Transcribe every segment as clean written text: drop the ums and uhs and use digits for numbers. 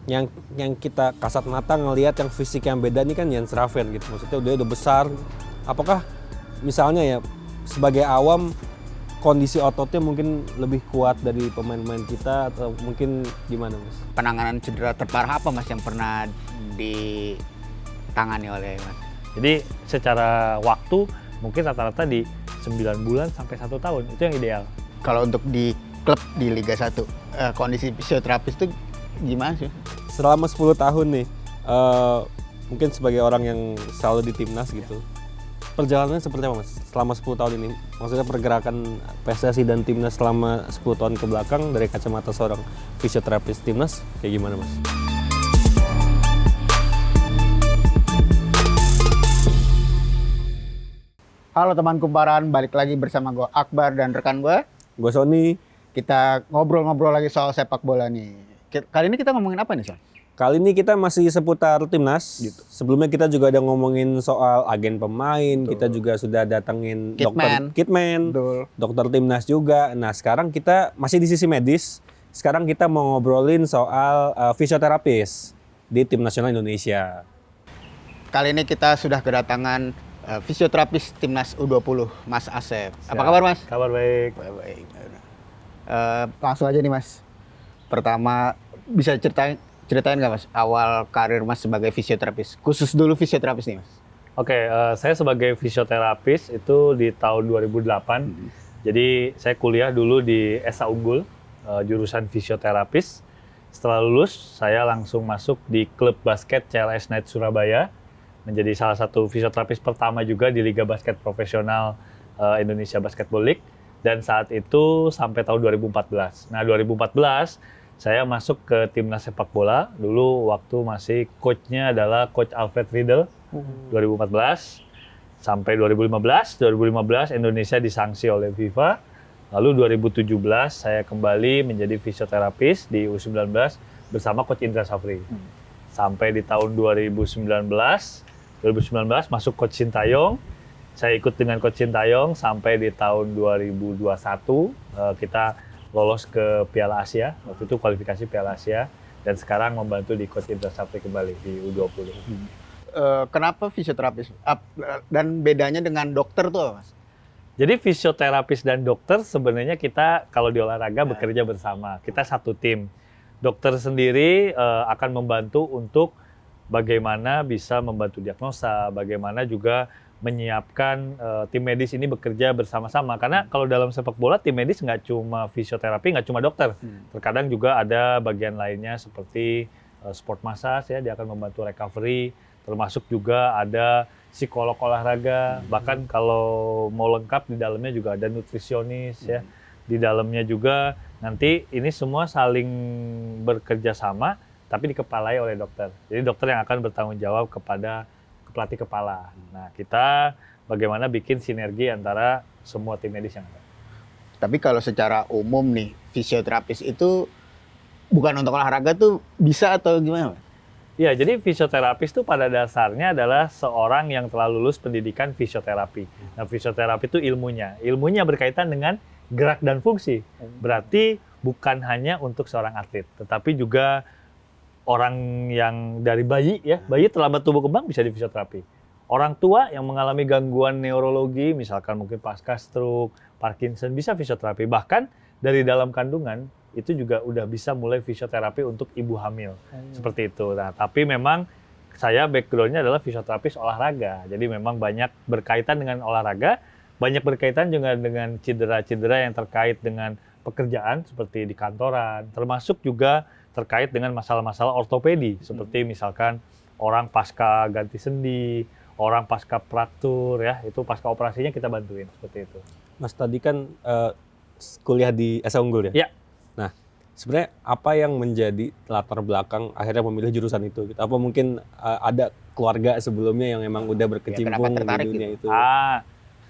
yang kita kasat mata ngelihat yang fisik yang beda nih kan Jens Rafer gitu. Maksudnya dia udah besar. Apakah misalnya ya sebagai awam kondisi ototnya mungkin lebih kuat dari pemain-pemain kita atau mungkin gimana Mas? Penanganan cedera terparah apa Mas yang pernah ditangani oleh Mas? Jadi secara waktu mungkin rata-rata di 9 bulan sampai 1 tahun, itu yang ideal. Kalau untuk di klub di Liga 1, kondisi fisioterapis itu gimana sih? Selama 10 tahun nih, mungkin sebagai orang yang selalu di timnas gitu, perjalanannya seperti apa Mas? Selama 10 tahun ini, maksudnya pergerakan PSSI dan timnas selama 10 tahun ke belakang dari kacamata seorang fisioterapis timnas, kayak gimana Mas? Halo teman kumparan, balik lagi bersama gue Akbar dan rekan gue. Gue Sony. Kita ngobrol-ngobrol lagi soal sepak bola nih. Kali ini kita ngomongin apa nih, Son? Kali ini kita masih seputar timnas. Gitu. Sebelumnya kita juga ada ngomongin soal agen pemain. Betul. Kita juga sudah datengin dokter Kitman, dokter timnas juga. Nah sekarang kita masih di sisi medis. Sekarang kita mau ngobrolin soal fisioterapis di tim nasional Indonesia. Kali ini kita sudah kedatangan fisioterapis timnas U20, Mas Asep. Apa kabar Mas? Kabar baik. Baik. Langsung aja nih Mas. Pertama bisa ceritain nggak Mas awal karir Mas sebagai fisioterapis? Khusus dulu fisioterapis nih Mas. Oke, saya sebagai fisioterapis itu di tahun 2008. Jadi saya kuliah dulu di SA Unggul, jurusan fisioterapis. Setelah lulus, saya langsung masuk di klub basket CLS Knights Surabaya. Menjadi salah satu fisioterapis pertama juga di Liga Basket Profesional Indonesia Basketball League. Dan saat itu sampai tahun 2014. Nah 2014 saya masuk ke timnas sepak bola. Dulu waktu masih coachnya adalah Coach Alfred Riedel. 2014 sampai 2015. 2015 Indonesia disanksi oleh FIFA. Lalu 2017 saya kembali menjadi fisioterapis di U19 bersama Coach Indra Safri. Sampai di tahun 2019 masuk Coach Sintayong. Saya ikut dengan Coach Sintayong sampai di tahun 2021 kita lolos ke Piala Asia. Waktu itu kualifikasi Piala Asia dan sekarang membantu di Coach Indra Safri kembali di U20. Kenapa fisioterapis? Dan bedanya dengan dokter tuh apa, Mas? Jadi fisioterapis dan dokter sebenarnya kita kalau di olahraga bekerja bersama. Kita satu tim. Dokter sendiri akan membantu untuk bagaimana bisa membantu diagnosa, bagaimana juga menyiapkan tim medis ini bekerja bersama-sama. Karena kalau dalam sepak bola tim medis nggak cuma fisioterapi, nggak cuma dokter. Terkadang juga ada bagian lainnya seperti sport massage ya, dia akan membantu recovery. Termasuk juga ada psikolog olahraga. Bahkan kalau mau lengkap di dalamnya juga ada nutrisionis ya. Di dalamnya juga nanti ini semua saling bekerja sama tapi dikepalai oleh dokter. Jadi dokter yang akan bertanggung jawab kepada pelatih kepala. Nah, kita bagaimana bikin sinergi antara semua tim medis yang ada. Tapi kalau secara umum nih, fisioterapis itu bukan untuk olahraga tuh bisa atau gimana? Ya, jadi fisioterapis itu pada dasarnya adalah seorang yang telah lulus pendidikan fisioterapi. Nah, fisioterapi itu ilmunya. Ilmunya berkaitan dengan gerak dan fungsi. Berarti bukan hanya untuk seorang atlet, tetapi juga orang yang dari bayi ya, bayi terlambat tumbuh kembang bisa di fisioterapi. Orang tua yang mengalami gangguan neurologi, misalkan mungkin pasca stroke, Parkinson, bisa fisioterapi. Bahkan dari dalam kandungan itu juga udah bisa mulai fisioterapi untuk ibu hamil. Seperti itu. Nah, tapi memang saya background-nya adalah fisioterapis olahraga. Jadi memang banyak berkaitan dengan olahraga, banyak berkaitan juga dengan cedera-cedera yang terkait dengan pekerjaan seperti di kantoran, termasuk juga terkait dengan masalah-masalah ortopedi, seperti misalkan orang pasca ganti sendi, orang pasca fraktur, ya itu pasca operasinya kita bantuin, seperti itu. Mas tadi kan kuliah di SA Unggul ya? Ya. Nah, sebenarnya apa yang menjadi latar belakang akhirnya memilih jurusan itu? Apa mungkin ada keluarga sebelumnya yang emang udah berkecimpung di dunia gitu? itu?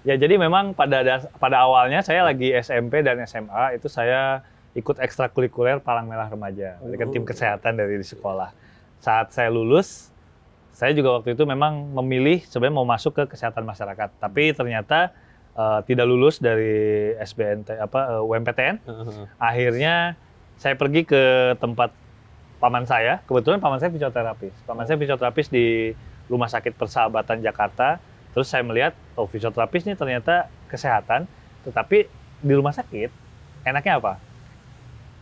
Ya jadi memang pada awalnya saya lagi SMP dan SMA itu saya ikut ekstrakurikuler Palang Merah Remaja, kan tim kesehatan dari di sekolah. Saat saya lulus, saya juga waktu itu memang memilih sebenarnya mau masuk ke kesehatan masyarakat, tapi ternyata tidak lulus dari UMPTN. Akhirnya saya pergi ke tempat paman saya, kebetulan paman saya fisioterapis. Paman saya fisioterapis di Rumah Sakit Persahabatan Jakarta. Terus saya melihat, oh fisioterapis ini ternyata kesehatan, tetapi di rumah sakit enaknya apa?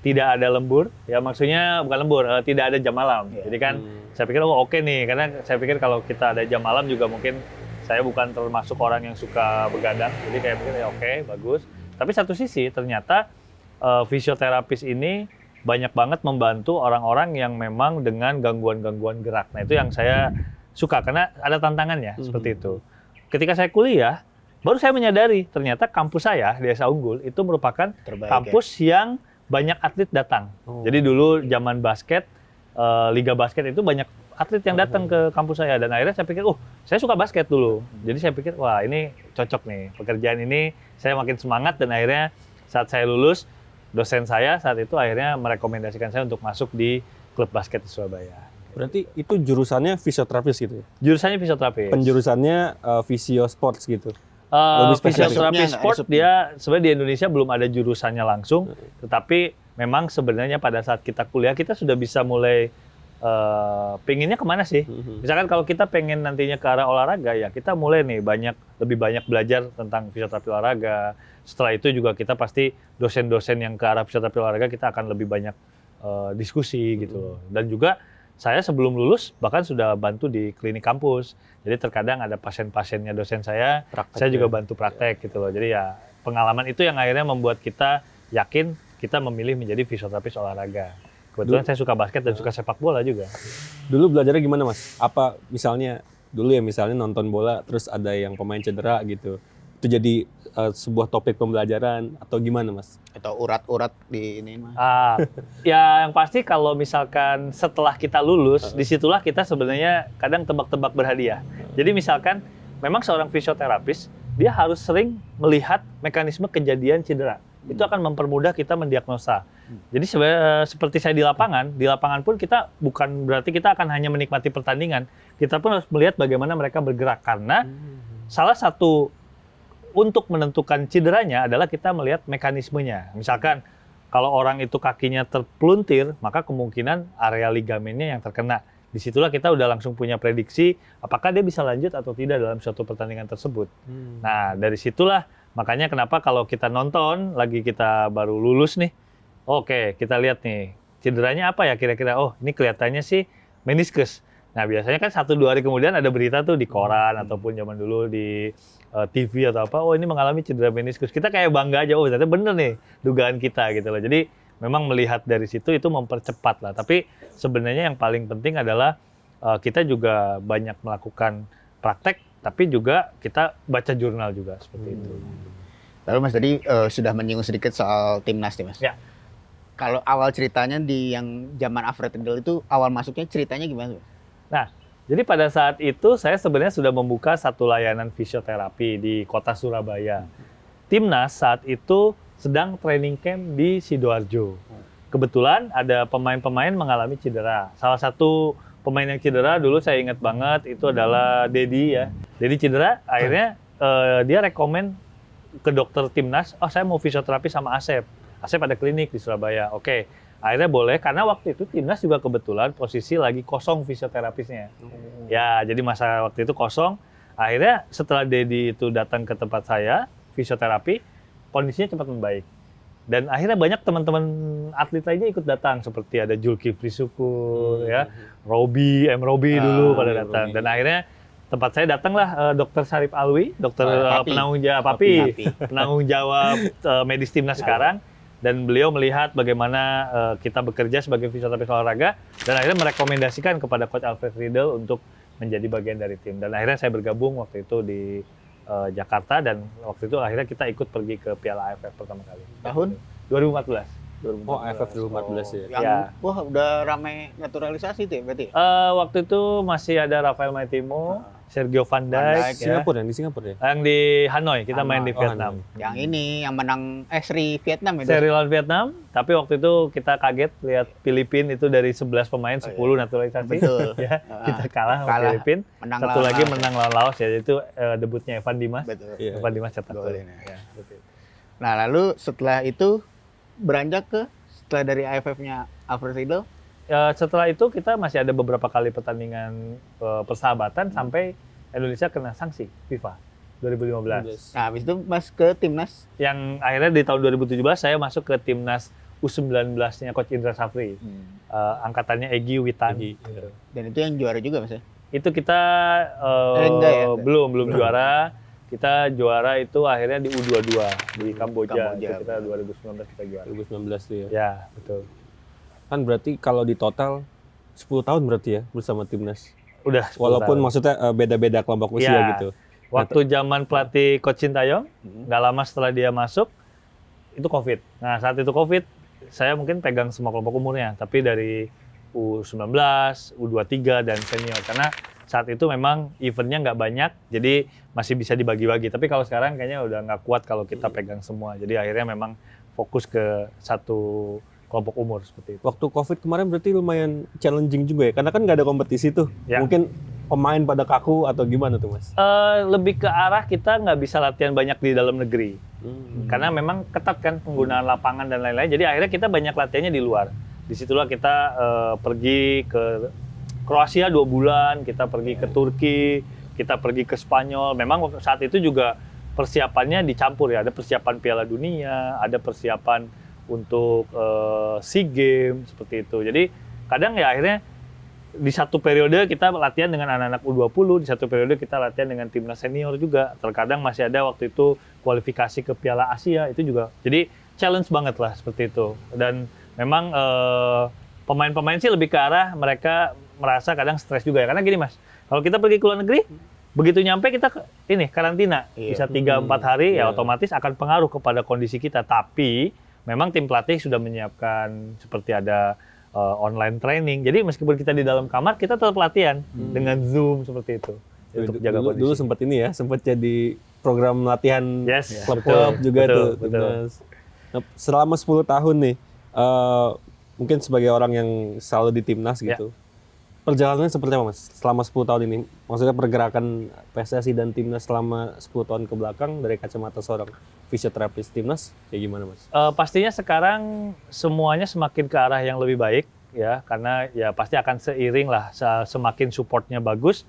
Tidak ada lembur, ya maksudnya bukan lembur, tidak ada jam malam. Jadi kan saya pikir oh oke nih, karena saya pikir kalau kita ada jam malam juga mungkin saya bukan termasuk orang yang suka begadang. Jadi kayak pikir ya oke, bagus. Tapi satu sisi ternyata fisioterapis ini banyak banget membantu orang-orang yang memang dengan gangguan-gangguan gerak. Nah itu yang saya suka karena ada tantangannya seperti itu. Ketika saya kuliah, baru saya menyadari ternyata kampus saya di Desa Unggul itu merupakan kampus yang banyak atlet datang. Jadi dulu zaman basket, liga basket itu banyak atlet yang datang ke kampus saya. Dan akhirnya saya pikir, saya suka basket dulu. Jadi saya pikir, wah ini cocok nih. Pekerjaan ini saya makin semangat dan akhirnya saat saya lulus, dosen saya saat itu akhirnya merekomendasikan saya untuk masuk di klub basket di Surabaya. Berarti itu jurusannya fisioterapis gitu ya? Jurusannya fisioterapis. Penjurusannya fisio sports gitu? Lebih spesifik. Fisioterapi sport dia sebenarnya di Indonesia belum ada jurusannya langsung, tetapi memang sebenarnya pada saat kita kuliah kita sudah bisa mulai pengennya kemana sih? Misalkan kalau kita pengen nantinya ke arah olahraga ya kita mulai nih lebih banyak belajar tentang fisioterapi olahraga. Setelah itu juga kita pasti dosen-dosen yang ke arah fisioterapi olahraga kita akan lebih banyak diskusi gitu loh. Dan juga saya sebelum lulus bahkan sudah bantu di klinik kampus. Jadi terkadang ada pasien-pasiennya dosen saya juga bantu praktek gitu loh. Jadi ya pengalaman itu yang akhirnya membuat kita yakin kita memilih menjadi fisioterapis olahraga. Kebetulan saya suka basket dan suka sepak bola juga. Dulu belajarnya gimana Mas? Apa misalnya misalnya nonton bola terus ada yang pemain cedera gitu. Itu jadi sebuah topik pembelajaran atau gimana Mas? Atau urat-urat di ini Mas? Ya yang pasti kalau misalkan setelah kita lulus, disitulah kita sebenarnya kadang tebak-tebak berhadiah. Jadi misalkan memang seorang fisioterapis, dia harus sering melihat mekanisme kejadian cedera. Itu akan mempermudah kita mendiagnosa. Jadi seperti saya di lapangan pun kita bukan berarti kita akan hanya menikmati pertandingan. Kita pun harus melihat bagaimana mereka bergerak. Karena salah satu untuk menentukan cederanya adalah kita melihat mekanismenya. Misalkan kalau orang itu kakinya terpluntir, maka kemungkinan area ligamennya yang terkena. Disitulah kita udah langsung punya prediksi apakah dia bisa lanjut atau tidak dalam suatu pertandingan tersebut. Nah dari situlah makanya kenapa kalau kita nonton lagi kita baru lulus nih, oke kita lihat nih cederanya apa ya kira-kira, ini kelihatannya sih meniskus. Nah biasanya kan 1-2 hari kemudian ada berita tuh di koran ataupun zaman dulu di TV atau apa, ini mengalami cedera meniskus. Kita kayak bangga aja, ternyata bener nih dugaan kita gitu loh. Jadi memang melihat dari situ itu mempercepat lah. Tapi sebenarnya yang paling penting adalah kita juga banyak melakukan praktek, tapi juga kita baca jurnal juga seperti itu. Lalu Mas tadi sudah menyinggung sedikit soal timnas nih Mas. Ya. Kalau awal ceritanya di yang zaman Alfred Riedel itu awal masuknya ceritanya gimana Mas? Nah, jadi pada saat itu saya sebenarnya sudah membuka satu layanan fisioterapi di kota Surabaya. Timnas saat itu sedang training camp di Sidoarjo. Kebetulan ada pemain-pemain mengalami cedera. Salah satu pemain yang cedera dulu saya ingat banget itu adalah Dedi ya. Dedi cedera, akhirnya dia rekomen ke dokter timnas, saya mau fisioterapi sama Asep. Asep ada klinik di Surabaya. Oke, akhirnya boleh karena waktu itu timnas juga kebetulan posisi lagi kosong fisioterapisnya. Ya, jadi masa waktu itu kosong. Akhirnya setelah Dedi itu datang ke tempat saya fisioterapi, kondisinya cepat membaik. Dan akhirnya banyak teman-teman atlet lainnya ikut datang seperti ada Zulkifli Syukur ya, Robi dulu pada datang. Dan akhirnya tempat saya datanglah Dr. Sarip Alwi, dokter penanggung jawab medis timnas sekarang. Dan beliau melihat bagaimana kita bekerja sebagai fisioterapis olahraga dan akhirnya merekomendasikan kepada Coach Alfred Riedel untuk menjadi bagian dari tim. Dan akhirnya saya bergabung waktu itu di Jakarta dan waktu itu akhirnya kita ikut pergi ke Piala AFF pertama kali. Tahun? 2014. Oh, AFF 2014 ya? Yang, wah udah ramai naturalisasi tuh ya berarti? Waktu itu masih ada Rafael Maitimo, Sergio Van Dijk, Singapura, yang di Singapura ya? Yang di Hanoi, kita main di Vietnam. Yang ini, yang menang Seri Vietnam ya? Seri lawan Vietnam, tapi waktu itu kita kaget lihat Filipina itu dari 11 pemain, 10 naturalisasi. Betul. Ya, kita kalah sama Filipina. Satu lagi menang lawan Laos ya, itu debutnya Evan Dimas. Betul. Evan Dimas cetak gol. Ya. Nah lalu setelah itu beranjak ke setelah dari AFF-nya Alfred Riedel? setelah itu kita masih ada beberapa kali pertandingan persahabatan sampai Indonesia kena sanksi FIFA 2015. Nah, habis itu Mas ke timnas. Yang akhirnya di tahun 2017 saya masuk ke timnas U19-nya Coach Indra Safri. Angkatannya Egy Witani. Gitu. Dan itu yang juara juga Mas ya? Itu kita Enggak ya? belum juara. Kita juara itu akhirnya di U22 di Kamboja. Itu kita 2019 kita juara. 2019 tuh ya. Ya, betul. Kan berarti kalau di total 10 tahun berarti ya bersama timnas. Udah 10 Walaupun tahun. maksudnya beda-beda kelompok usia Ya. gitu. Waktu zaman pelatih Coach Sintayong, nggak lama setelah dia masuk, itu COVID. Nah, saat itu COVID, saya mungkin pegang semua kelompok umurnya. Tapi dari U19, U23, dan senior. Karena saat itu memang eventnya nggak banyak, jadi masih bisa dibagi-bagi. Tapi kalau sekarang kayaknya udah nggak kuat kalau kita pegang semua. Jadi akhirnya memang fokus ke satu kelompok umur seperti itu. Waktu COVID kemarin berarti lumayan challenging juga ya, karena kan nggak ada kompetisi tuh. Ya. Mungkin pemain pada kaku atau gimana tuh Mas? Lebih ke arah kita nggak bisa latihan banyak di dalam negeri. Karena memang ketat kan penggunaan lapangan dan lain-lain. Jadi akhirnya kita banyak latihannya di luar. Disitulah kita pergi ke Kroasia 2 bulan, kita pergi ke Turki, kita pergi ke Spanyol. Memang saat itu juga persiapannya dicampur ya. Ada persiapan Piala Dunia, ada persiapan untuk SEA Games seperti itu. Jadi kadang ya akhirnya di satu periode kita latihan dengan anak-anak U20, di satu periode kita latihan dengan timnas senior juga. Terkadang masih ada waktu itu kualifikasi ke Piala Asia itu juga. Jadi challenge banget lah seperti itu. Dan memang pemain-pemain sih lebih ke arah mereka merasa kadang stres juga ya. Karena gini Mas, kalau kita pergi ke luar negeri, begitu nyampe kita karantina. Bisa 3-4 hari ya otomatis akan pengaruh kepada kondisi kita. Tapi memang tim pelatih sudah menyiapkan seperti ada online training. Jadi meskipun kita di dalam kamar, kita tetap latihan dengan Zoom seperti itu. Untuk jaga kondisi. Dulu sempat ini ya, sempat jadi program latihan Yes, klub-klub betul, juga betul, tuh. betul. Timnas. Nah, selama 10 tahun nih, mungkin sebagai orang yang selalu di timnas gitu, perjalanannya seperti apa Mas? Selama 10 tahun ini, maksudnya pergerakan PSSI dan timnas selama 10 tahun ke belakang dari kacamata seorang fisioterapis timnas, kayak gimana Mas? Pastinya sekarang semuanya semakin ke arah yang lebih baik ya, karena ya pasti akan seiring lah semakin supportnya bagus,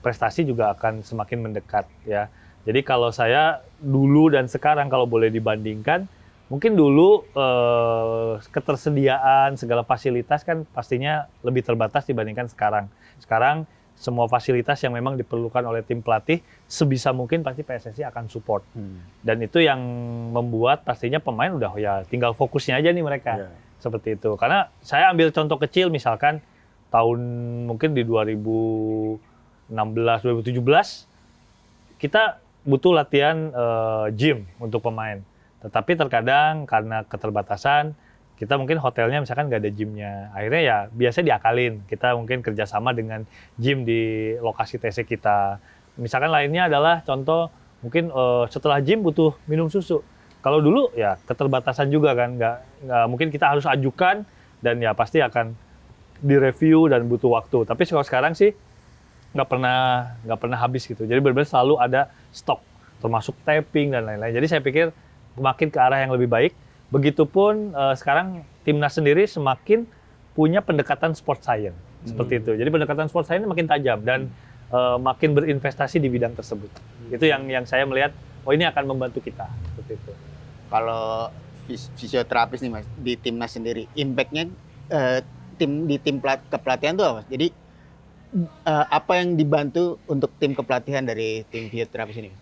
prestasi juga akan semakin mendekat ya. Jadi kalau saya dulu dan sekarang kalau boleh dibandingkan, mungkin dulu ketersediaan segala fasilitas kan pastinya lebih terbatas dibandingkan sekarang. Sekarang semua fasilitas yang memang diperlukan oleh tim pelatih sebisa mungkin pasti PSSI akan support. Dan itu yang membuat pastinya pemain udah ya tinggal fokusnya aja nih mereka. Seperti itu. Karena saya ambil contoh kecil misalkan tahun mungkin di 2016 2017 kita butuh latihan gym untuk pemain. Tetapi terkadang karena keterbatasan, kita mungkin hotelnya misalkan nggak ada gymnya. Akhirnya ya biasa diakalin. Kita mungkin kerjasama dengan gym di lokasi TC kita. Misalkan lainnya adalah contoh mungkin setelah gym butuh minum susu. Kalau dulu ya keterbatasan juga kan, nggak mungkin kita harus ajukan dan ya pasti akan direview dan butuh waktu. Tapi kalau sekarang sih nggak pernah habis gitu. Jadi benar-benar selalu ada stok, termasuk taping dan lain-lain. Jadi saya pikir makin ke arah yang lebih baik. Begitupun sekarang timnas sendiri semakin punya pendekatan sport science seperti itu. Jadi pendekatan sport science makin tajam dan makin berinvestasi di bidang tersebut. Itu yang saya melihat, oh ini akan membantu kita seperti itu. Kalau fisioterapis nih Mas, di timnas sendiri, impact-nya di tim kepelatihan tuh apa Mas? Jadi apa yang dibantu untuk tim kepelatihan dari tim fisioterapis ini?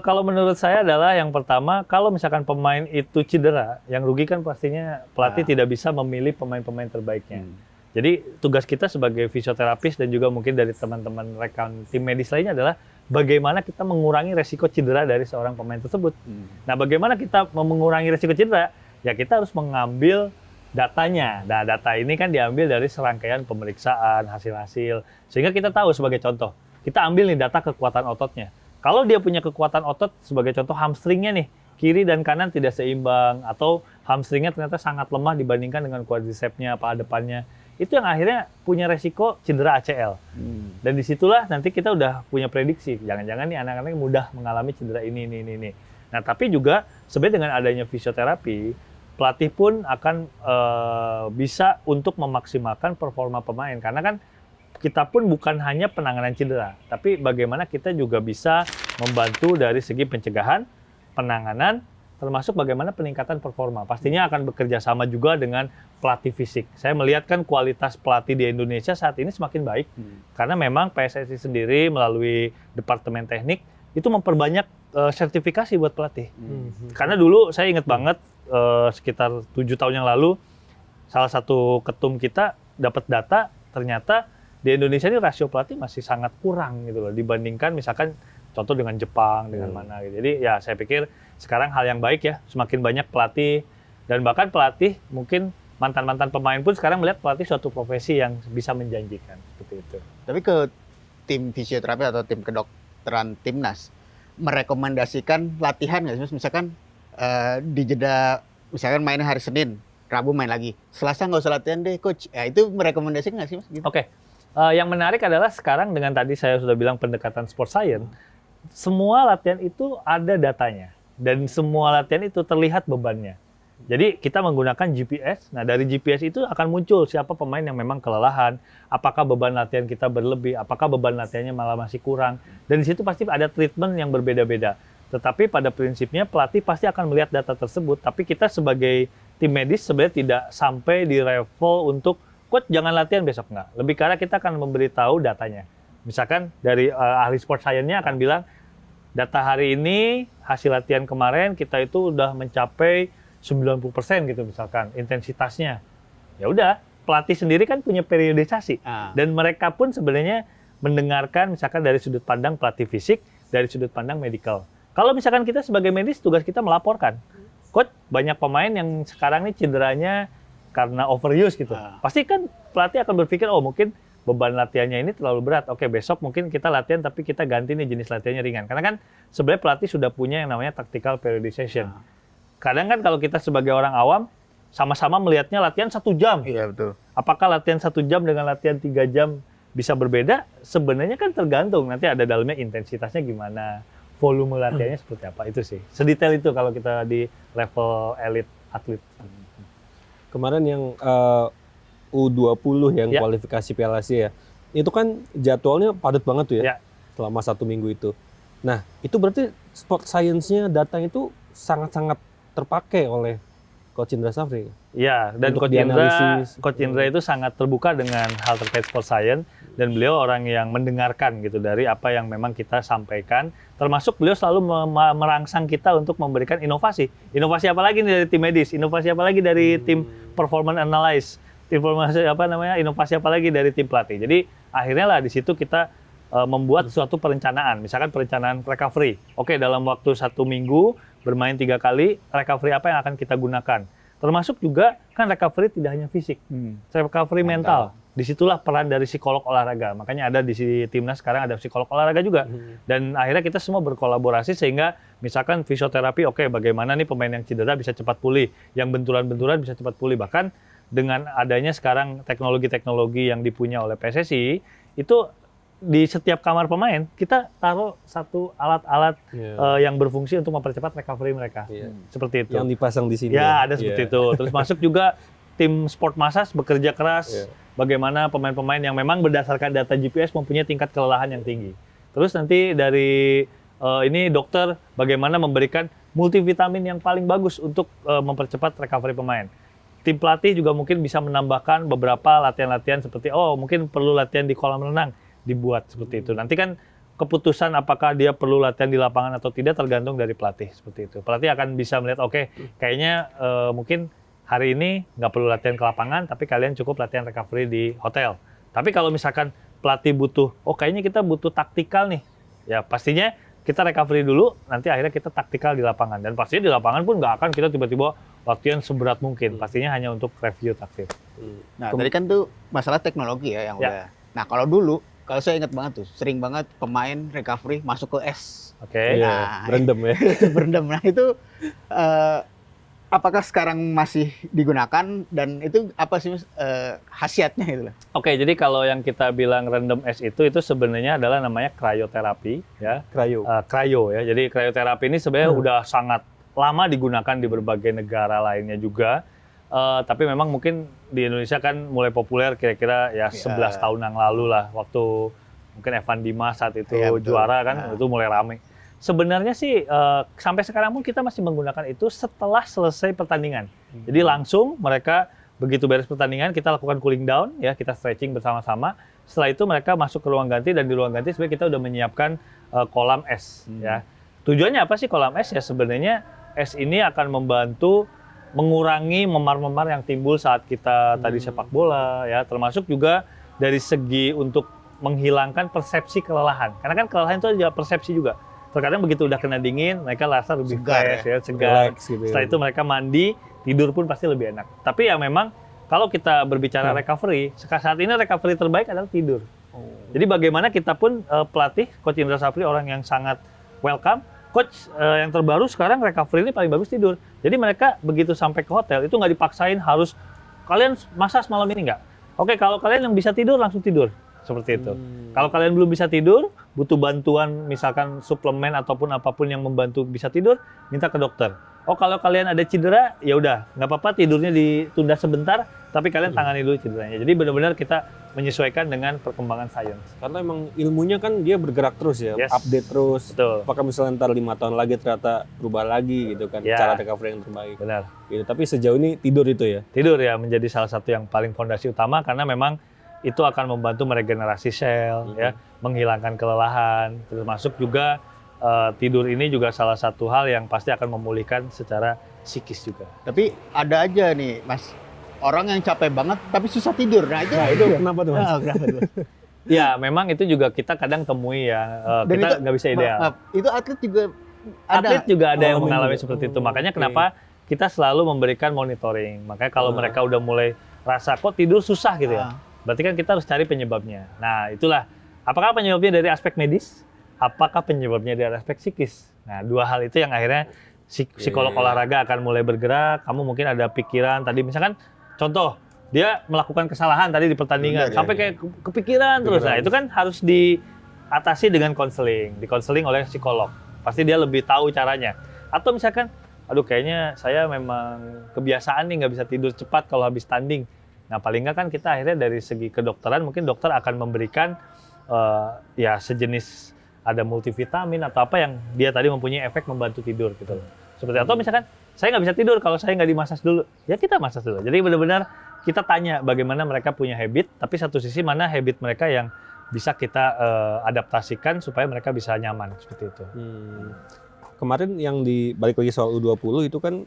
Kalau menurut saya adalah yang pertama, kalau misalkan pemain itu cedera, yang rugi kan pastinya pelatih tidak bisa memilih pemain-pemain terbaiknya. Jadi tugas kita sebagai fisioterapis dan juga mungkin dari teman-teman rekan tim medis lainnya adalah bagaimana kita mengurangi resiko cedera dari seorang pemain tersebut. Nah, bagaimana kita mengurangi resiko cedera? Ya kita harus mengambil datanya. Nah, data ini kan diambil dari serangkaian pemeriksaan, hasil-hasil. Sehingga kita tahu sebagai contoh, kita ambil nih data kekuatan ototnya. Kalau dia punya kekuatan otot, sebagai contoh hamstringnya nih, kiri dan kanan tidak seimbang, atau hamstringnya ternyata sangat lemah dibandingkan dengan quadricepsnya, paha depannya, itu yang akhirnya punya resiko cedera ACL. Dan disitulah nanti kita udah punya prediksi, jangan-jangan nih anak-anak mudah mengalami cedera ini. Nah, tapi juga sebenarnya dengan adanya fisioterapi, pelatih pun akan bisa untuk memaksimalkan performa pemain. Karena kan kita pun bukan hanya penanganan cedera, tapi bagaimana kita juga bisa membantu dari segi pencegahan, penanganan, termasuk bagaimana peningkatan performa. Pastinya akan bekerja sama juga dengan pelatih fisik. Saya melihat kan kualitas pelatih di Indonesia saat ini semakin baik, karena memang PSSI sendiri melalui Departemen Teknik itu memperbanyak sertifikasi buat pelatih. Karena dulu saya ingat banget sekitar 7 tahun yang lalu, salah satu ketum kita dapat data, ternyata di Indonesia ini rasio pelatih masih sangat kurang gitu loh, dibandingkan misalkan contoh dengan Jepang, dengan mana gitu. Jadi ya saya pikir sekarang hal yang baik ya, semakin banyak pelatih, dan bahkan pelatih mungkin mantan-mantan pemain pun sekarang melihat pelatih suatu profesi yang bisa menjanjikan, seperti itu. Tapi ke tim fisioterapi atau tim kedokteran timnas, merekomendasikan latihan nggak sih? Misalkan di jeda, misalkan mainnya hari Senin, Rabu main lagi, Selasa nggak usah latihan deh coach. Ya, itu merekomendasikan nggak sih mas? Gitu. Oke. Yang menarik adalah sekarang dengan tadi saya sudah bilang pendekatan sport science, semua latihan itu ada datanya. Dan semua latihan itu terlihat bebannya. Jadi kita menggunakan GPS, nah dari GPS itu akan muncul siapa pemain yang memang kelelahan, apakah beban latihan kita berlebih, apakah beban latihannya malah masih kurang. Dan di situ pasti ada treatment yang berbeda-beda. Tetapi pada prinsipnya pelatih pasti akan melihat data tersebut, tapi kita sebagai tim medis sebenarnya tidak sampai di level untuk coach jangan latihan besok, enggak. Lebih karena kita akan memberitahu datanya. Misalkan dari ahli sport science-nya akan bilang, data hari ini, hasil latihan kemarin kita itu udah mencapai 90% gitu misalkan intensitasnya. Ya udah, pelatih sendiri kan punya periodisasi. Dan mereka pun sebenarnya mendengarkan misalkan dari sudut pandang pelatih fisik, dari sudut pandang medical. Kalau misalkan kita sebagai medis, tugas kita melaporkan. Coach, banyak pemain yang sekarang ini cederanya karena overuse gitu. Pasti kan pelatih akan berpikir, oh mungkin beban latihannya ini terlalu berat. Oke, besok mungkin kita latihan tapi kita ganti nih jenis latihannya ringan. Karena kan sebenarnya pelatih sudah punya yang namanya tactical periodization. Kadang kan kalau kita sebagai orang awam, sama-sama melihatnya latihan 1 jam. Iya betul. Apakah latihan 1 jam dengan latihan 3 jam bisa berbeda? Sebenarnya kan tergantung. Nanti ada dalamnya intensitasnya gimana, volume latihannya seperti apa. Itu sih. Sedetail itu kalau kita di level elite atlet. Kemarin yang U20 yang kualifikasi Piala Asia ya, itu kan jadwalnya padat banget tuh ya, selama 1 minggu itu. Nah, itu berarti sport science-nya, datanya itu sangat-sangat terpakai oleh Coach Indra Safri. Ya, dan Coach Indra itu sangat terbuka dengan hal terkait sport science, dan beliau orang yang mendengarkan gitu dari apa yang memang kita sampaikan, termasuk beliau selalu merangsang kita untuk memberikan inovasi. Inovasi apa lagi nih dari tim medis? Inovasi apa lagi dari tim performance analysis? Inovasi apa lagi dari tim pelatih? Jadi akhirnya lah di situ kita membuat suatu perencanaan, misalkan perencanaan recovery. Oke, dalam waktu 1 minggu bermain 3 kali, recovery apa yang akan kita gunakan? Termasuk juga kan recovery tidak hanya fisik, recovery mental. Disitulah peran dari psikolog olahraga. Makanya ada di timnas sekarang ada psikolog olahraga juga. Dan akhirnya kita semua berkolaborasi sehingga misalkan fisioterapi, oke, bagaimana nih pemain yang cedera bisa cepat pulih, yang benturan-benturan bisa cepat pulih. Bahkan dengan adanya sekarang teknologi-teknologi yang dipunya oleh PSSI, itu di setiap kamar pemain kita taruh satu alat-alat yang berfungsi untuk mempercepat recovery mereka. Seperti itu. Yang dipasang di sini. Ya, ada seperti itu. Terus masuk juga tim sport massage bekerja keras. Bagaimana pemain-pemain yang memang berdasarkan data GPS mempunyai tingkat kelelahan yang tinggi. Terus nanti dari ini dokter bagaimana memberikan multivitamin yang paling bagus untuk mempercepat recovery pemain. Tim pelatih juga mungkin bisa menambahkan beberapa latihan-latihan seperti mungkin perlu latihan di kolam renang, dibuat seperti itu. Nanti kan keputusan apakah dia perlu latihan di lapangan atau tidak tergantung dari pelatih seperti itu. Pelatih akan bisa melihat kayaknya mungkin hari ini nggak perlu latihan ke lapangan, tapi kalian cukup latihan recovery di hotel. Tapi kalau misalkan pelatih butuh, kayaknya kita butuh taktikal nih, ya pastinya kita recovery dulu, nanti akhirnya kita taktikal di lapangan. Dan pastinya di lapangan pun nggak akan kita tiba-tiba latihan seberat mungkin. Pastinya hanya untuk review taktik. Nah, tadi kan tuh masalah teknologi ya yang udah. Nah, kalau dulu, kalau saya ingat banget tuh, sering banget pemain recovery masuk ke es. Nah, berendam ya. Berendam. Nah, itu apakah sekarang masih digunakan dan itu apa sih khasiatnya gitu loh? Oke, jadi kalau yang kita bilang rendam es itu sebenarnya adalah namanya cryoterapi ya. Cryo ya. Jadi cryoterapi ini sebenarnya udah sangat lama digunakan di berbagai negara lainnya juga. Tapi memang mungkin di Indonesia kan mulai populer kira-kira ya 11 tahun yang lalu lah, waktu mungkin Evan Dimas saat itu juara kan, itu mulai rame. Sebenarnya sih sampai sekarang pun kita masih menggunakan itu setelah selesai pertandingan. Jadi langsung mereka begitu beres pertandingan kita lakukan cooling down ya, kita stretching bersama-sama. Setelah itu mereka masuk ke ruang ganti, dan di ruang ganti sebenarnya kita udah menyiapkan kolam es ya. Tujuannya apa sih kolam es ya? Sebenarnya es ini akan membantu mengurangi memar-memar yang timbul saat kita tadi sepak bola ya, termasuk juga dari segi untuk menghilangkan persepsi kelelahan. Karena kan kelelahan itu juga persepsi juga. Terkadang begitu udah kena dingin, mereka rasa lebih fresh ya, segar. Gitu Setelah itu mereka mandi, tidur pun pasti lebih enak. Tapi ya memang kalau kita berbicara recovery, saat ini recovery terbaik adalah tidur. Jadi bagaimana kita pun pelatih, Coach Indra Sapri orang yang sangat welcome. Coach yang terbaru sekarang recovery ini paling bagus tidur. Jadi mereka begitu sampai ke hotel itu nggak dipaksain harus kalian massage malam ini nggak. Oke, kalau kalian yang bisa tidur langsung tidur seperti itu. Kalau kalian belum bisa tidur, butuh bantuan misalkan suplemen ataupun apapun yang membantu bisa tidur, minta ke dokter. Oh, kalau kalian ada cedera, ya udah nggak apa-apa tidurnya ditunda sebentar, tapi kalian tangani dulu cederanya. Jadi benar-benar kita menyesuaikan dengan perkembangan sains. Karena emang ilmunya kan dia bergerak terus ya, update terus. Betul. Apakah misalnya ntar 5 tahun lagi ternyata berubah lagi gitu kan, cara recovery yang terbaik. Benar. Gitu. Tapi sejauh ini tidur itu ya? Tidur ya menjadi salah satu yang paling fondasi utama, karena memang itu akan membantu meregenerasi sel, ya, menghilangkan kelelahan, termasuk juga tidur ini juga salah satu hal yang pasti akan memulihkan secara psikis juga. Tapi ada aja nih, Mas, orang yang capek banget tapi susah tidur. Nah, itu kenapa tuh, Mas? Ya, memang itu juga kita kadang temui ya. Kita nggak bisa ideal. Itu atlet juga ada. Atlet juga ada yang mengalami seperti itu. Makanya kenapa kita selalu memberikan monitoring. Makanya kalau mereka udah mulai rasa kok tidur susah gitu ya, berarti kan kita harus cari penyebabnya. Nah, itulah. Apakah penyebabnya dari aspek medis? Apakah penyebabnya dari aspek psikis? Nah, dua hal itu yang akhirnya psikolog olahraga akan mulai bergerak. Kamu mungkin ada pikiran tadi, misalkan contoh, dia melakukan kesalahan tadi di pertandingan, sampai kayak kepikiran terus. Nah, itu kan harus diatasi dengan konseling, dikonseling oleh psikolog. Pasti dia lebih tahu caranya. Atau misalkan, aduh kayaknya saya memang kebiasaan nih nggak bisa tidur cepat kalau habis tanding. Nah, paling nggak kan kita akhirnya dari segi kedokteran, mungkin dokter akan memberikan ya sejenis ada multivitamin atau apa yang dia tadi mempunyai efek membantu tidur gitu loh. Seperti atau misalkan saya nggak bisa tidur kalau saya nggak dimasas dulu, ya kita masas dulu. Jadi benar-benar kita tanya bagaimana mereka punya habit, tapi satu sisi mana habit mereka yang bisa kita adaptasikan supaya mereka bisa nyaman seperti itu. Kemarin yang balik lagi soal U20 itu kan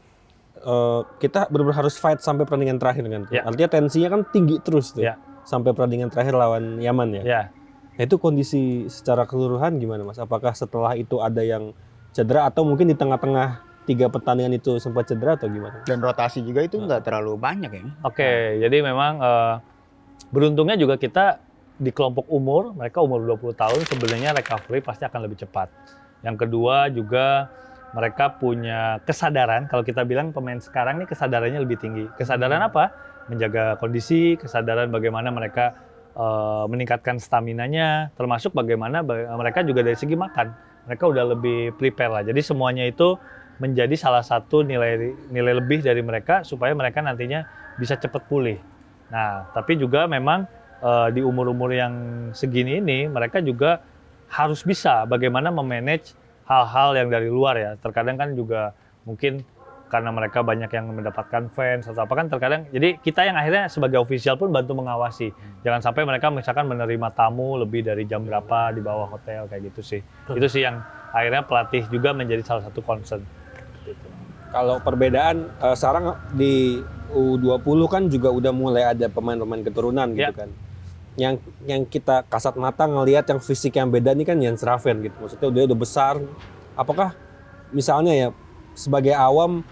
kita benar-benar harus fight sampai pertandingan terakhir kan. Artinya tensinya kan tinggi terus tuh sampai pertandingan terakhir lawan Yaman ya. Nah, itu kondisi secara keseluruhan gimana, Mas? Apakah setelah itu ada yang cedera atau mungkin di tengah-tengah 3 pertandingan itu sempat cedera atau gimana? Dan rotasi juga itu nggak terlalu banyak ya. Oke, jadi memang beruntungnya juga kita di kelompok umur, mereka umur 20 tahun sebenarnya recovery pasti akan lebih cepat. Yang kedua juga mereka punya kesadaran, kalau kita bilang pemain sekarang nih kesadarannya lebih tinggi. Kesadaran apa? Menjaga kondisi, kesadaran bagaimana mereka meningkatkan staminanya, termasuk bagaimana mereka juga dari segi makan. Mereka udah lebih prepare lah. Jadi semuanya itu menjadi salah satu nilai lebih dari mereka supaya mereka nantinya bisa cepat pulih. Nah, tapi juga memang di umur-umur yang segini ini mereka juga harus bisa bagaimana memanage hal-hal yang dari luar ya. Terkadang kan juga mungkin karena mereka banyak yang mendapatkan fans atau apa kan terkadang. Jadi kita yang akhirnya sebagai official pun bantu mengawasi. Jangan sampai mereka misalkan menerima tamu lebih dari jam berapa di bawah hotel kayak gitu sih. Itu sih yang akhirnya pelatih juga menjadi salah satu concern. Kalau perbedaan sekarang di U20 kan juga udah mulai ada pemain-pemain keturunan gitu kan. Yang kita kasat mata ngelihat yang fisik yang beda nih kan Jens Raven gitu. Maksudnya dia udah besar. Apakah misalnya ya sebagai awam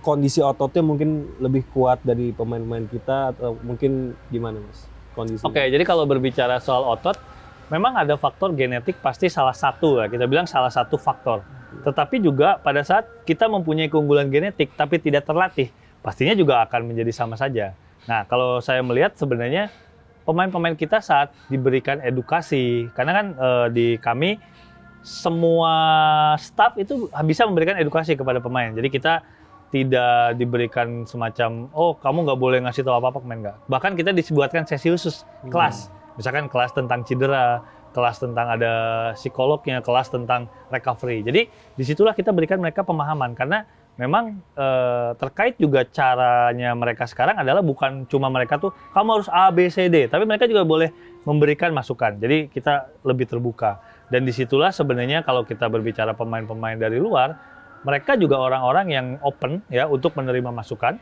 kondisi ototnya mungkin lebih kuat dari pemain-pemain kita atau mungkin gimana, Mas, kondisinya? Oke, jadi kalau berbicara soal otot, memang ada faktor genetik pasti salah satu ya, kita bilang salah satu faktor. Tetapi juga pada saat kita mempunyai keunggulan genetik tapi tidak terlatih, pastinya juga akan menjadi sama saja. Nah, kalau saya melihat sebenarnya pemain-pemain kita saat diberikan edukasi, karena kan di kami semua staff itu bisa memberikan edukasi kepada pemain. Jadi kita tidak diberikan semacam, oh kamu nggak boleh ngasih tahu apa-apa pemain, nggak. Bahkan kita dibuatkan sesi khusus, kelas. Misalkan kelas tentang cedera, kelas tentang ada psikolognya, kelas tentang recovery. Jadi disitulah kita berikan mereka pemahaman, karena memang terkait juga caranya mereka sekarang adalah bukan cuma mereka tuh, kamu harus A, B, C, D. Tapi mereka juga boleh memberikan masukan. Jadi kita lebih terbuka. Dan disitulah sebenarnya kalau kita berbicara pemain-pemain dari luar, mereka juga orang-orang yang open ya untuk menerima masukan,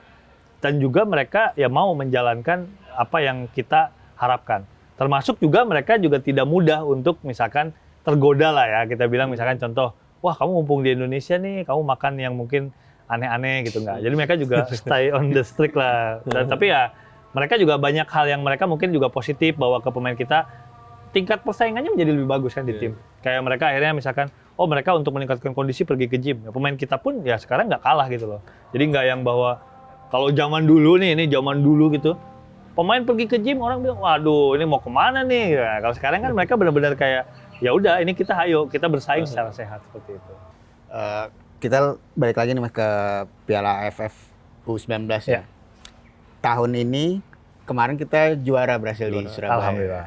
dan juga mereka ya mau menjalankan apa yang kita harapkan. Termasuk juga mereka juga tidak mudah untuk misalkan tergoda lah ya, kita bilang misalkan contoh, wah kamu mumpung di Indonesia nih, kamu makan yang mungkin aneh-aneh gitu nggak. Jadi mereka juga stay on the street lah. Tapi ya mereka juga banyak hal yang mereka mungkin juga positif bawa ke pemain kita, tingkat persaingannya menjadi lebih bagus kan di tim. Kayak mereka akhirnya misalkan, oh mereka untuk meningkatkan kondisi pergi ke gym. Ya, pemain kita pun ya sekarang nggak kalah gitu loh. Jadi nggak yang bahwa kalau zaman dulu nih, ini zaman dulu gitu, pemain pergi ke gym orang bilang, waduh ini mau kemana nih? Nah, kalau sekarang kan mereka benar-benar kayak, ya udah ini kita kita bersaing secara sehat seperti itu. Kita balik lagi nih Mas ke Piala AFF U19 ya. Tahun ini kemarin kita juara berhasil di Surabaya. Alhamdulillah.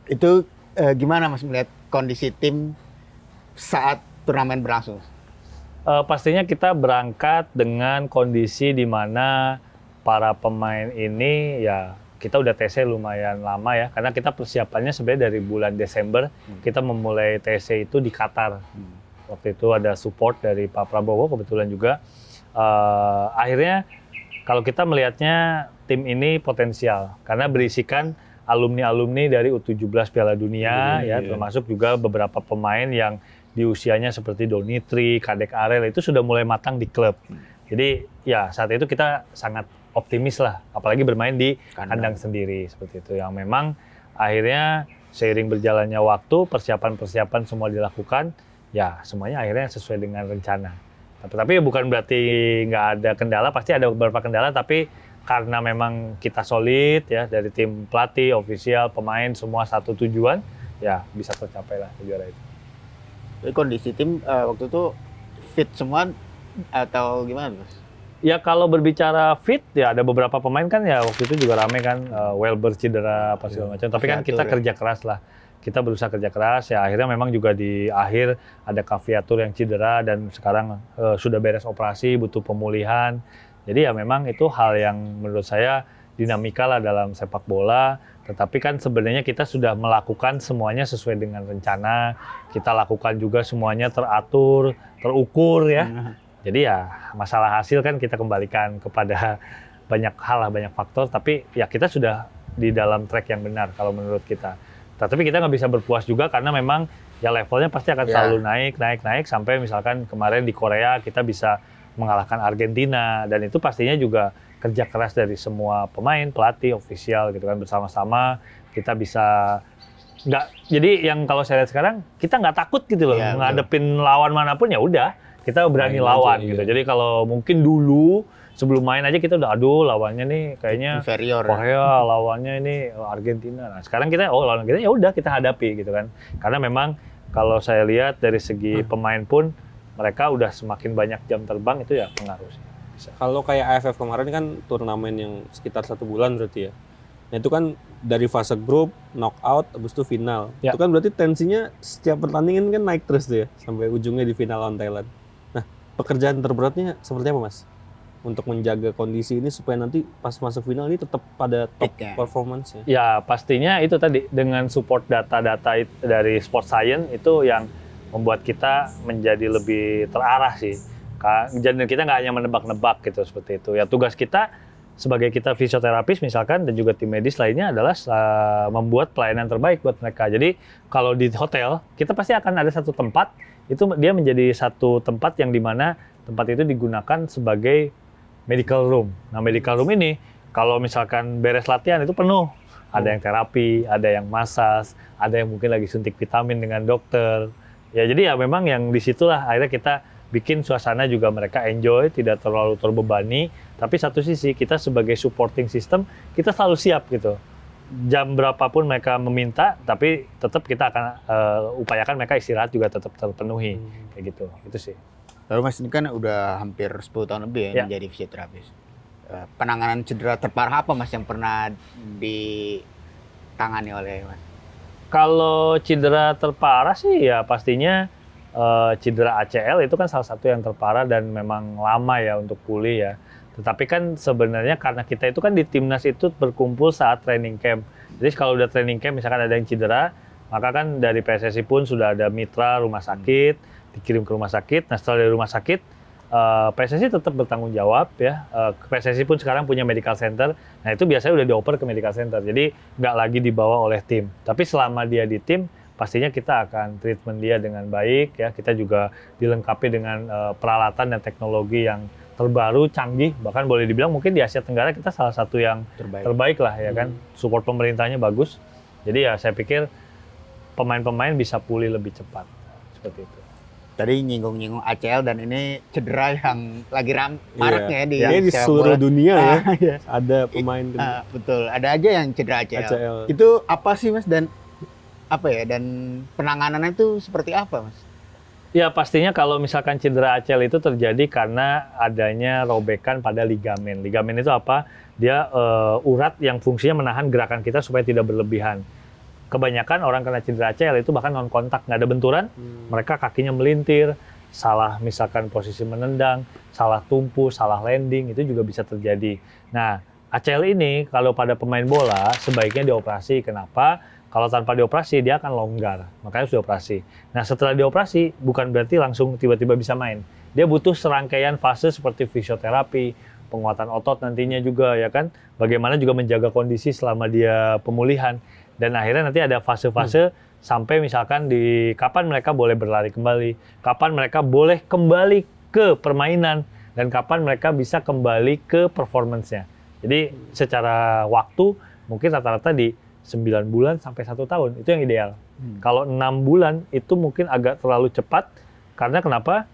Itu gimana Mas melihat kondisi tim saat turnamen berlangsung? Pastinya kita berangkat dengan kondisi di mana para pemain ini ya kita udah TC lumayan lama ya, karena kita persiapannya sebenarnya dari bulan Desember. Kita memulai TC itu di Qatar. Waktu itu ada support dari Pak Prabowo kebetulan juga. Akhirnya kalau kita melihatnya tim ini potensial karena berisikan alumni-alumni dari U17 Piala Dunia ya, termasuk juga beberapa pemain yang di usianya seperti Donitri, Kadek Arel itu sudah mulai matang di klub. Jadi ya saat itu kita sangat optimis lah, apalagi bermain di kandang sendiri seperti itu. Yang memang akhirnya seiring berjalannya waktu, persiapan-persiapan semua dilakukan, ya semuanya akhirnya sesuai dengan rencana. Tapi bukan berarti nggak ada kendala, pasti ada beberapa kendala, tapi karena memang kita solid ya dari tim pelatih, ofisial, pemain semua satu tujuan, ya bisa tercapai lah juara itu. Jadi kondisi tim waktu itu fit semua atau gimana Mas? Ya kalau berbicara fit ya ada beberapa pemain kan ya waktu itu juga rame kan, Welber cedera apa segala macam. Tapi kan kita kerja keras lah. Kita berusaha kerja keras ya, akhirnya memang juga di akhir ada Kaviatur yang cedera dan sekarang sudah beres operasi, butuh pemulihan. Jadi ya memang itu hal yang menurut saya dinamika lah dalam sepak bola. Tetapi kan sebenarnya kita sudah melakukan semuanya sesuai dengan rencana. Kita lakukan juga semuanya teratur, terukur ya. Jadi ya masalah hasil kan kita kembalikan kepada banyak hal lah, banyak faktor. Tapi ya kita sudah di dalam track yang benar kalau menurut kita. Tapi kita nggak bisa berpuas juga karena memang ya levelnya pasti akan selalu naik sampai misalkan kemarin di Korea kita bisa mengalahkan Argentina, dan itu pastinya juga kerja keras dari semua pemain, pelatih, ofisial gitu kan, bersama-sama kita bisa jadi yang kalau saya lihat sekarang kita nggak takut gitu loh ngadepin lawan manapun, ya udah kita berani lawan gitu. Jadi kalau mungkin dulu sebelum main aja kita udah aduh lawannya nih kayaknya inferior Korea, lawannya ini Argentina. Nah, sekarang kita lawan kita ya udah kita hadapi gitu kan. Karena memang kalau saya lihat dari segi pemain pun mereka udah semakin banyak jam terbang, itu ya pengaruh sih. Kalau kayak AFF kemarin kan turnamen yang sekitar 1 bulan berarti ya. Nah itu kan dari fase grup, knockout, habis itu final. Ya. Itu kan berarti tensinya setiap pertandingan kan naik terus tuh ya, sampai ujungnya di final lawan Thailand. Nah pekerjaan terberatnya seperti apa Mas? Untuk menjaga kondisi ini supaya nanti pas masuk final ini tetap pada top performance-nya. Ya pastinya itu tadi dengan support data-data dari Sport Science itu yang membuat kita menjadi lebih terarah sih. Jadi kita nggak hanya menebak-nebak gitu seperti itu. Ya tugas kita sebagai kita fisioterapis misalkan dan juga tim medis lainnya adalah membuat pelayanan terbaik buat mereka. Jadi kalau di hotel kita pasti akan ada satu tempat, itu dia menjadi satu tempat yang dimana tempat itu digunakan sebagai medical room. Nah medical room ini kalau misalkan beres latihan itu penuh. Ada yang terapi, ada yang masas, ada yang mungkin lagi suntik vitamin dengan dokter. Ya jadi ya memang yang disitulah akhirnya kita bikin suasana juga mereka enjoy, tidak terlalu terbebani. Tapi satu sisi kita sebagai supporting system kita selalu siap gitu. jam berapapun mereka meminta, tapi tetap kita akan upayakan mereka istirahat juga tetap terpenuhi, kayak gitu. Itu sih. Lalu Mas, ini kan udah hampir 10 tahun lebih ya Ya. menjadi fisioterapis. Penanganan cedera terparah apa Mas yang pernah ditangani oleh Mas? Kalau cedera terparah sih ya pastinya cedera ACL itu kan salah satu yang terparah dan memang lama ya untuk pulih ya. Tetapi kan sebenarnya karena kita itu kan di timnas itu berkumpul saat training camp. Jadi kalau udah training camp misalkan ada yang cedera, maka kan dari PSSI pun sudah ada mitra rumah sakit, dikirim ke rumah sakit. Nah setelah dari rumah sakit, PSSI tetap bertanggung jawab ya. PSSI pun sekarang punya medical center. Nah itu biasanya udah dioper ke medical center. Jadi nggak lagi dibawa oleh tim. Tapi selama dia di tim, pastinya kita akan treatment dia dengan baik ya. Kita juga dilengkapi dengan peralatan dan teknologi yang terbaru, canggih, bahkan boleh dibilang mungkin di Asia Tenggara kita salah satu yang terbaik lah ya kan. Support pemerintahnya bagus. Jadi ya saya pikir pemain-pemain bisa pulih lebih cepat. Seperti itu. Tadi nyinggung-nyinggung ACL dan ini cedera yang lagi maraknya di di sepak seluruh bola. dunia ya. Iya. Ada pemain Betul, ada aja yang cedera ACL. ACL. Itu apa sih Mas, dan apa ya, dan penanganannya itu seperti apa Mas? Ya pastinya kalau misalkan cedera ACL itu terjadi karena adanya robekan pada ligamen. Ligamen itu apa? Dia urat yang fungsinya menahan gerakan kita supaya tidak berlebihan. Kebanyakan orang kena cedera ACL itu bahkan non kontak, nggak ada benturan, mereka kakinya melintir, salah misalkan posisi menendang, salah tumpu, salah landing, itu juga bisa terjadi. Nah, ACL ini kalau pada pemain bola sebaiknya dioperasi. Kenapa? Kalau tanpa dioperasi dia akan longgar, makanya harus dioperasi. Nah setelah dioperasi bukan berarti langsung tiba-tiba bisa main. Dia butuh serangkaian fase seperti fisioterapi, penguatan otot nantinya juga ya kan. Bagaimana juga menjaga kondisi selama dia pemulihan. Dan akhirnya nanti ada fase-fase sampai misalkan di kapan mereka boleh berlari kembali, kapan mereka boleh kembali ke permainan, dan kapan mereka bisa kembali ke performance-nya. Jadi secara waktu mungkin rata-rata di 9 bulan sampai 1 tahun, itu yang ideal. Kalau 6 bulan itu mungkin agak terlalu cepat, karena kenapa?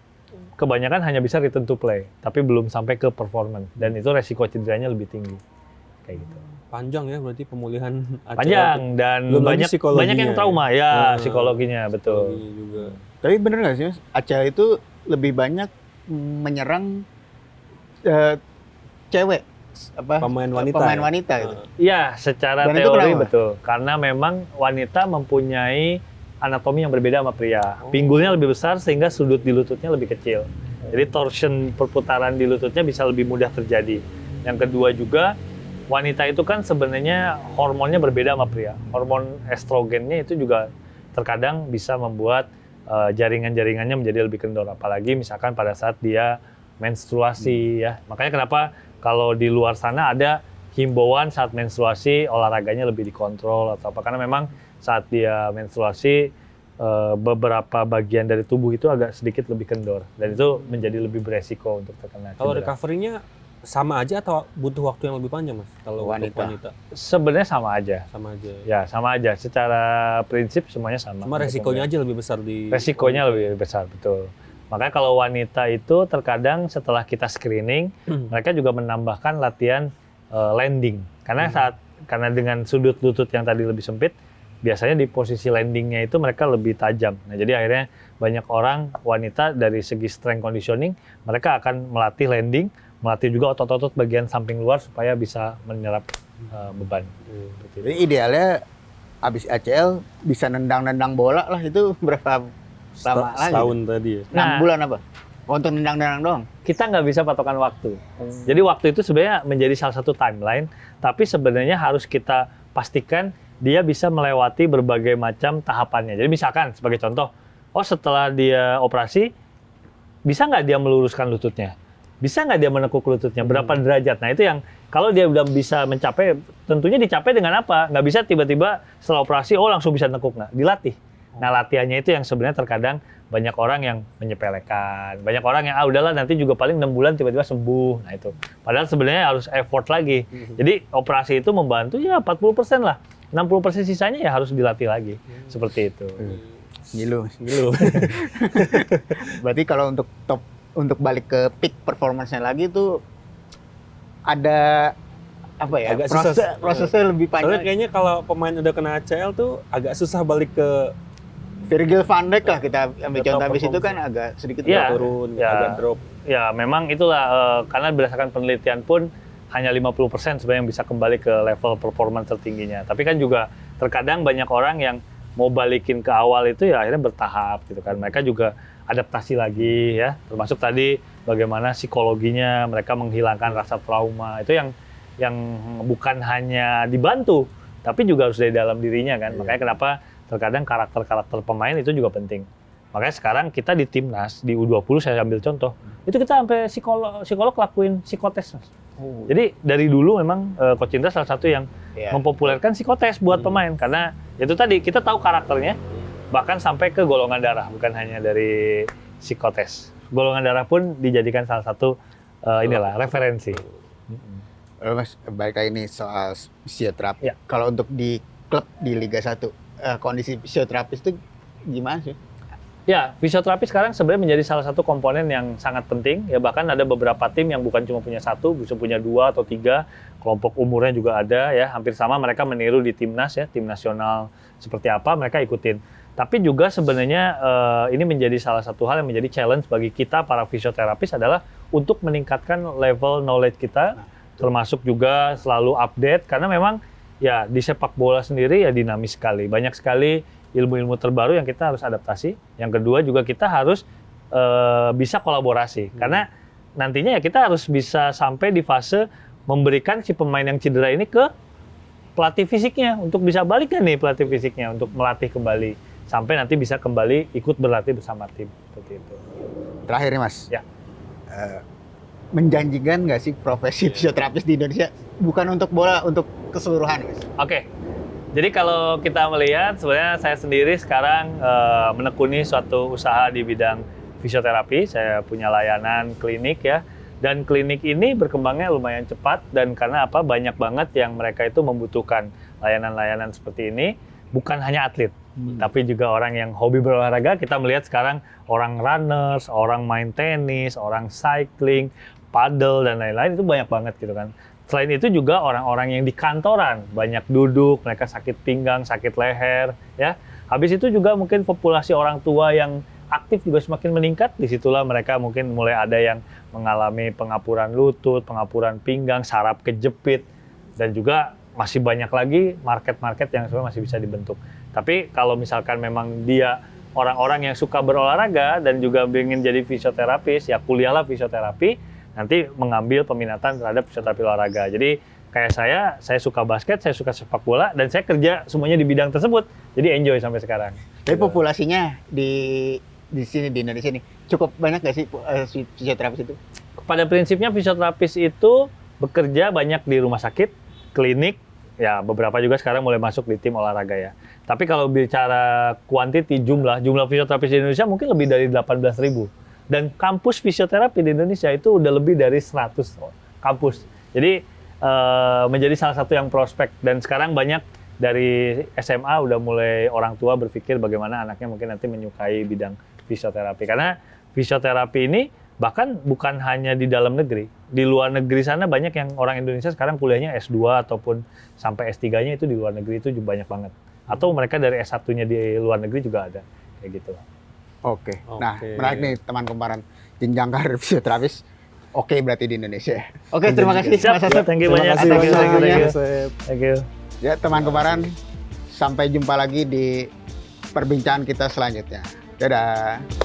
Kebanyakan hanya bisa return to play, tapi belum sampai ke performance, dan itu resiko cederanya lebih tinggi. Kayak gitu. Panjang ya berarti pemulihan ACL. Panjang, dan Belum lagi banyak yang trauma, ya psikologinya, betul. Psikologinya juga. Tapi bener nggak sih Mas, ACL itu lebih banyak menyerang cewek, Pemain wanita pemain ya? wanita gitu. Iya, secara Dan itu teori kenapa? betul. Karena memang wanita mempunyai anatomi yang berbeda sama pria. Pinggulnya lebih besar sehingga sudut di lututnya lebih kecil. Jadi torsion perputaran di lututnya bisa lebih mudah terjadi. Yang kedua juga, wanita itu kan sebenarnya hormonnya berbeda sama pria. Hormon estrogennya itu juga terkadang bisa membuat jaringan-jaringannya menjadi lebih kendor. Apalagi misalkan pada saat dia menstruasi ya. Makanya kenapa kalau di luar sana ada himbauan saat menstruasi olahraganya lebih dikontrol atau apa, karena memang saat dia menstruasi beberapa bagian dari tubuh itu agak sedikit lebih kendor dan itu menjadi lebih beresiko untuk terkena Kalau cedera. recovery-nya sama aja atau butuh waktu yang lebih panjang Mas? Kalau untuk wanita Sebenarnya sama aja. sama aja. Ya, sama aja. Secara prinsip semuanya sama. Cuma resikonya aja lebih besar di Resikonya lebih besar, betul. Makanya kalau wanita itu terkadang setelah kita screening, mereka juga menambahkan latihan landing. Karena dengan sudut lutut yang tadi lebih sempit, biasanya di posisi landingnya itu mereka lebih tajam. Nah, jadi akhirnya banyak orang wanita dari segi strength conditioning, mereka akan melatih landing, melatih juga otot-otot bagian samping luar supaya bisa menyerap beban. Jadi idealnya abis ACL bisa nendang-nendang bola lah, itu berapa lama lagi? Setahun tadi ya. 6 bulan apa? Untuk nendang-nendang doang? Kita nggak bisa patokan waktu. Jadi waktu itu sebenarnya menjadi salah satu timeline, tapi sebenarnya harus kita pastikan dia bisa melewati berbagai macam tahapannya. Jadi misalkan sebagai contoh, setelah dia operasi, bisa nggak dia meluruskan lututnya? Bisa nggak dia menekuk lututnya? Berapa derajat? Nah itu yang kalau dia udah bisa mencapai, tentunya dicapai dengan apa? Nggak bisa tiba-tiba setelah operasi, langsung bisa nekuk. Nah, dilatih. Nah latihannya itu yang sebenarnya terkadang banyak orang yang menyepelekan. Banyak orang yang, udahlah nanti juga paling 6 bulan tiba-tiba sembuh. Nah itu. Padahal sebenarnya harus effort lagi. Jadi operasi itu membantu ya 40% lah. 60% sisanya ya harus dilatih lagi. Seperti itu. Ngilu. Berarti kalau untuk balik ke peak performance-nya lagi itu ada apa ya? Agak susah. Prosesnya lebih Soalnya panjang. kayaknya kalau pemain udah kena ACL tuh agak susah balik ke Virgil van Dijk lah kita ambil Ke top contoh habis itu performance. kan agak sedikit Iya. turun, Ya. agak drop. Ya memang itulah karena berdasarkan penelitian pun hanya 50% sebenarnya yang bisa kembali ke level performance tertingginya. Tapi kan juga terkadang banyak orang yang mau balikin ke awal itu ya akhirnya bertahap gitu kan. Mereka juga adaptasi lagi ya, termasuk tadi bagaimana psikologinya mereka menghilangkan rasa trauma. Itu yang bukan hanya dibantu, tapi juga harus dari dalam dirinya kan. Iya. Makanya kenapa terkadang karakter pemain itu juga penting. Makanya sekarang kita di timnas, di U20 saya ambil contoh, itu kita sampai psikolog lakuin psikotes, Mas. Jadi dari dulu memang Coach Indra salah satu yang Iya. mempopulerkan psikotes buat pemain, karena itu tadi kita tahu karakternya, bahkan sampai ke golongan darah, bukan hanya dari psikotes. Golongan darah pun dijadikan salah satu referensi. Mas, balik lagi nih soal fisioterapi. Ya. Kalau untuk di klub di Liga 1, kondisi fisioterapis itu gimana sih? Ya, fisioterapi sekarang sebenarnya menjadi salah satu komponen yang sangat penting. Ya bahkan ada beberapa tim yang bukan cuma punya satu, bisa punya 2 atau 3. Kelompok umurnya juga ada ya, hampir sama mereka meniru di timnas ya, tim nasional seperti apa mereka ikutin. Tapi juga sebenarnya ini menjadi salah satu hal yang menjadi challenge bagi kita para fisioterapis adalah untuk meningkatkan level knowledge kita, termasuk juga selalu update karena memang ya di sepak bola sendiri ya dinamis sekali, banyak sekali ilmu-ilmu terbaru yang kita harus adaptasi. Yang kedua juga kita harus bisa kolaborasi karena nantinya ya kita harus bisa sampai di fase memberikan si pemain yang cedera ini ke pelatih fisiknya untuk bisa balikan nih pelatih fisiknya untuk melatih kembali sampai nanti bisa kembali ikut berlatih bersama tim seperti itu. Terakhir nih Mas. Ya. Menjanjikan nggak sih profesi fisioterapis di Indonesia? Bukan untuk bola, untuk keseluruhan, Mas. Oke. Jadi kalau kita melihat sebenarnya saya sendiri sekarang menekuni suatu usaha di bidang fisioterapi. Saya punya layanan klinik ya. Dan klinik ini berkembangnya lumayan cepat dan karena apa? Banyak banget yang mereka itu membutuhkan layanan-layanan seperti ini. Bukan hanya atlet, tapi juga orang yang hobi berolahraga. Kita melihat sekarang orang runners, orang main tenis, orang cycling, paddle dan lain-lain itu banyak banget gitu kan. Selain itu juga orang-orang yang di kantoran, banyak duduk, mereka sakit pinggang, sakit leher, ya. Habis itu juga mungkin populasi orang tua yang aktif juga semakin meningkat. Disitulah mereka mungkin mulai ada yang mengalami pengapuran lutut, pengapuran pinggang, saraf kejepit, dan juga masih banyak lagi market-market yang sebenarnya masih bisa dibentuk. Tapi kalau misalkan memang dia orang-orang yang suka berolahraga dan juga ingin jadi fisioterapis, ya kuliahlah fisioterapi, nanti mengambil peminatan terhadap fisioterapi olahraga. Jadi kayak saya suka basket, saya suka sepak bola, dan saya kerja semuanya di bidang tersebut. Jadi enjoy sampai sekarang. Tapi populasinya di sini di Indonesia nih cukup banyak nggak sih fisioterapis itu? Pada prinsipnya fisioterapis itu bekerja banyak di rumah sakit, klinik, ya beberapa juga sekarang mulai masuk di tim olahraga ya. Tapi kalau bicara kuantiti jumlah fisioterapis di Indonesia mungkin lebih dari 18.000. Dan kampus fisioterapi di Indonesia itu udah lebih dari 100 kampus. Jadi menjadi salah satu yang prospek. Dan sekarang banyak dari SMA udah mulai orang tua berpikir bagaimana anaknya mungkin nanti menyukai bidang fisioterapi. Karena fisioterapi ini bahkan bukan hanya di dalam negeri. Di luar negeri sana banyak yang orang Indonesia sekarang kuliahnya S2 ataupun sampai S3-nya itu di luar negeri itu juga banyak banget. Atau mereka dari S1-nya di luar negeri juga ada. Kayak gitu. Oke. Nah, menarik nih teman kumparan jenjang karir fisioterapis. Oke, berarti di Indonesia. Oke, terima kasih Siap, Mas Asep. thank you Terima banyak. kasih, Thank you, thank you, thank you. Asep. Thank you. Ya, teman kumparan, sampai jumpa lagi di perbincangan kita selanjutnya. Dadah.